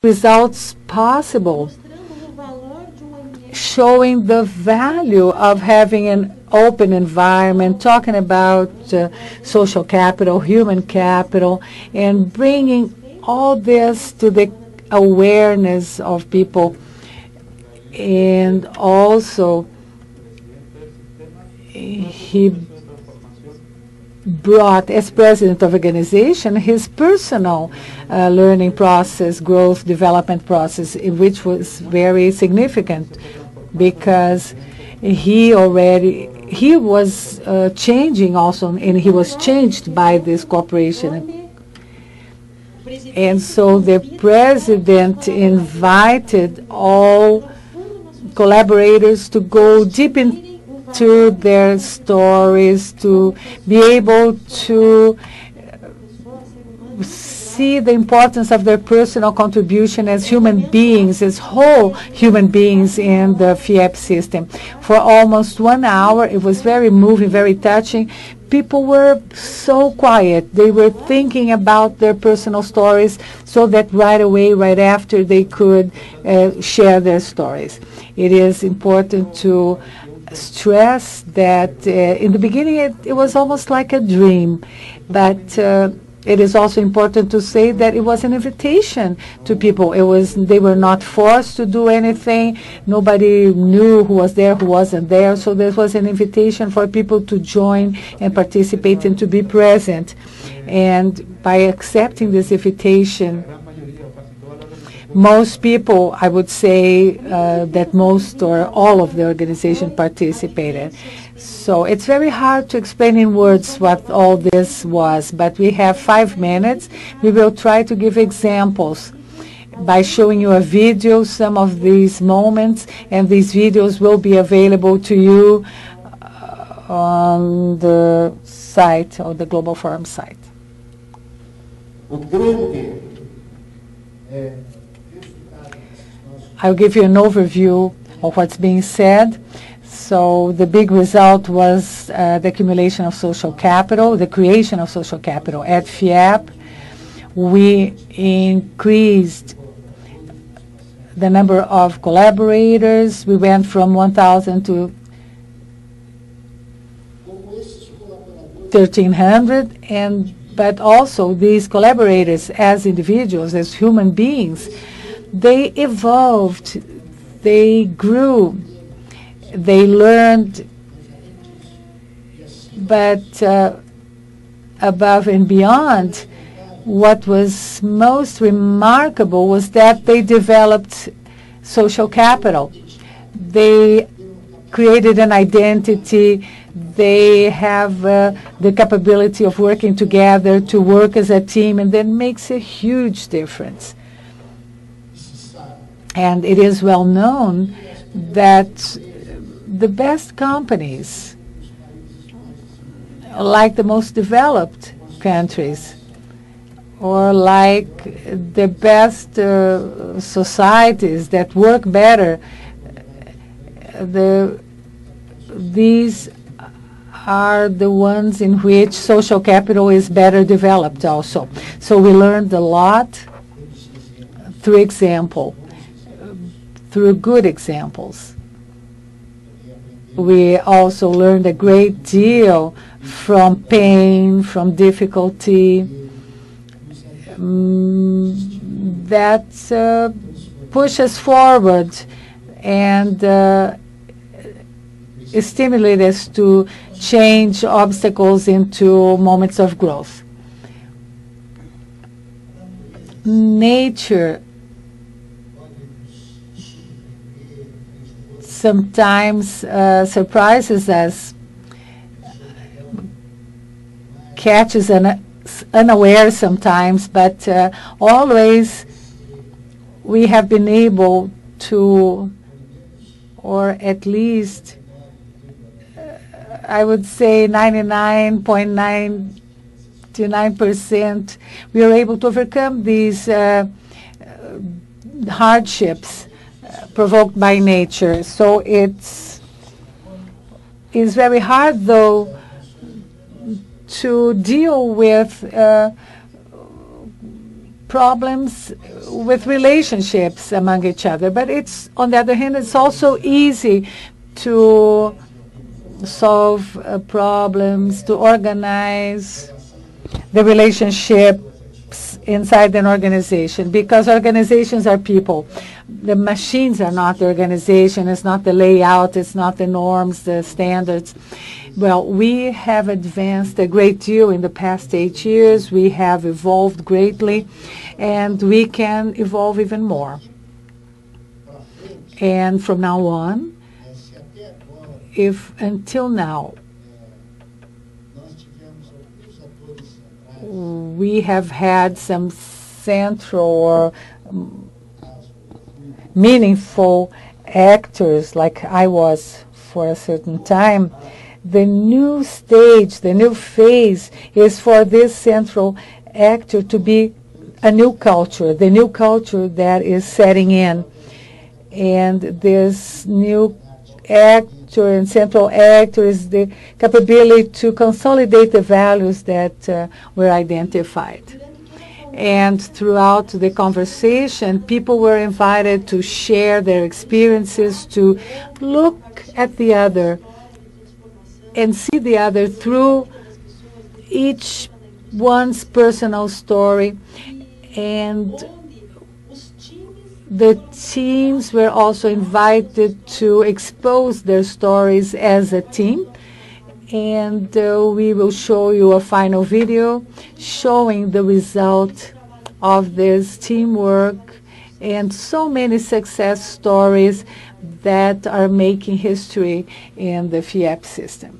results possible, showing the value of having an open environment, talking about social capital, human capital, and bringing all this to the awareness of people. And also, he brought, as president of organization, his personal learning process, growth, development process, which was very significant because he was changing also, and he was changed by this cooperation. And so the president invited all collaborators to go deep into their stories, to be able to see the importance of their personal contribution as human beings, as whole human beings in the FIEP system. For almost 1 hour, it was very moving, very touching. People were so quiet. They were thinking about their personal stories so that right away, right after, they could share their stories. It is important to stress that in the beginning it was almost like a dream, but it is also important to say that it was an invitation to people. They were not forced to do anything. Nobody knew who was there, who wasn't there. So there was an invitation for people to join and participate and to be present. And by accepting this invitation, most people, I would say that most or all of the organization participated. So it's very hard to explain in words what all this was, but we have 5 minutes. We will try to give examples by showing you a video, some of these moments, and these videos will be available to you on the site, or the Global Forum site. I'll give you an overview of what's being said. So the big result was the accumulation of social capital, the creation of social capital. At FIEP, we increased the number of collaborators. We went from 1,000 to 1,300, but also these collaborators as individuals, as human beings, they evolved, they grew, they learned, but above and beyond, what was most remarkable was that they developed social capital. They created an identity. They have the capability of working together, to work as a team, and that makes a huge difference. And it is well known that the best companies, like the most developed countries, or like the best societies that work better, these are the ones in which social capital is better developed also. So we learned a lot through example, through good examples. We also learned a great deal from pain, from difficulty, that push us forward and stimulate us to change obstacles into moments of growth. Nature sometimes surprises us, catches us unaware sometimes, but always we have been able to, or at least I would say 99.99%, we are able to overcome these hardships provoked by nature. So it's very hard, though, to deal with problems with relationships among each other. But it's, on the other hand, it's also easy to solve problems, to organize the relationships inside an organization, because organizations are people. The machines are not the organization, it's not the layout, it's not the norms, the standards. Well, we have advanced a great deal in the past 8 years. We have evolved greatly, and we can evolve even more. And from now on, if until now we have had some central or meaningful actors, like I was for a certain time, the new stage, the new phase is for this central actor to be a new culture, the new culture that is setting in. And this new actor and central actor is the capability to consolidate the values that were identified. And throughout the conversation, people were invited to share their experiences, to look at the other and see the other through each one's personal story. And the teams were also invited to expose their stories as a team. And we will show you a final video showing the result of this teamwork and so many success stories that are making history in the FIEP system.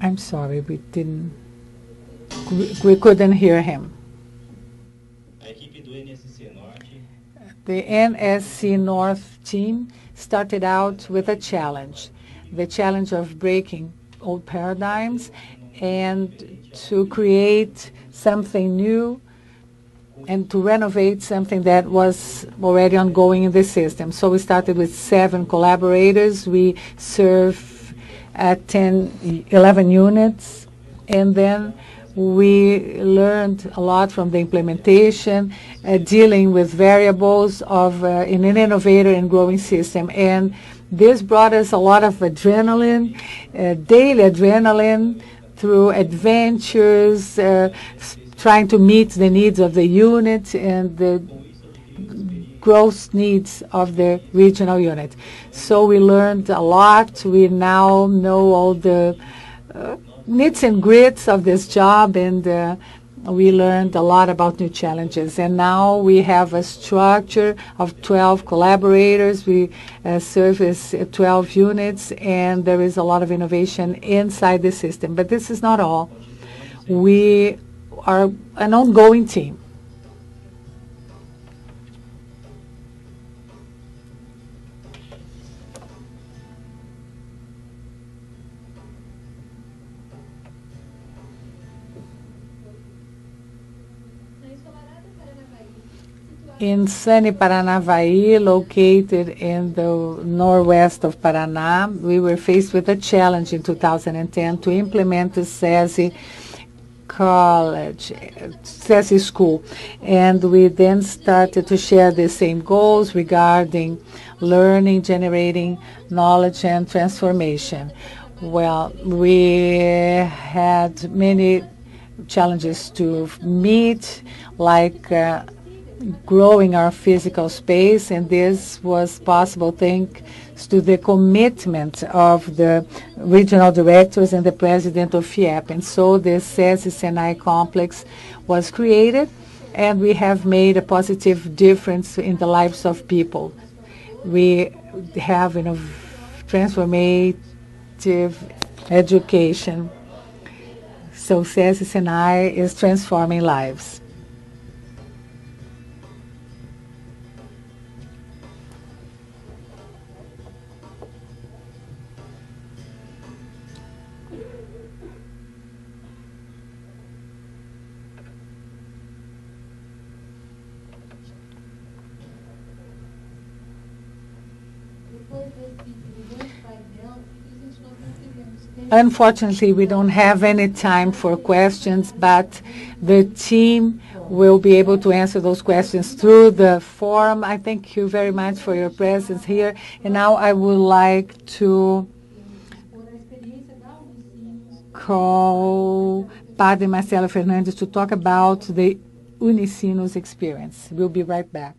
I'm sorry, we couldn't hear him. The NSC North team started out with a challenge, the challenge of breaking old paradigms and to create something new and to renovate something that was already ongoing in the system. So we started with 7 collaborators. We serve at 11 units, and then we learned a lot from the implementation, dealing with variables of in an innovator and growing system. And this brought us a lot of adrenaline, daily adrenaline, through adventures, trying to meet the needs of the unit and the growth needs of the regional unit. So we learned a lot. We now know all the nits and grits of this job, and we learned a lot about new challenges. And now we have a structure of 12 collaborators. We service 12 units, and there is a lot of innovation inside the system. But this is not all. We are an ongoing team. In sunny Paranavaí, located in the northwest of Paraná, we were faced with a challenge in 2010 to implement the SESI college, SESI school. And we then started to share the same goals regarding learning, generating knowledge, and transformation. Well, we had many challenges to meet, like growing our physical space, and this was possible thanks to the commitment of the regional directors and the president of FIEP. And so the SESI Senai complex was created, and we have made a positive difference in the lives of people. We have transformative education. So SESI Senai is transforming lives. Unfortunately, we don't have any time for questions, but the team will be able to answer those questions through the forum. I thank you very much for your presence here. And now I would like to call Padre Marcelo Fernandes to talk about the Unicinos experience. We'll be right back.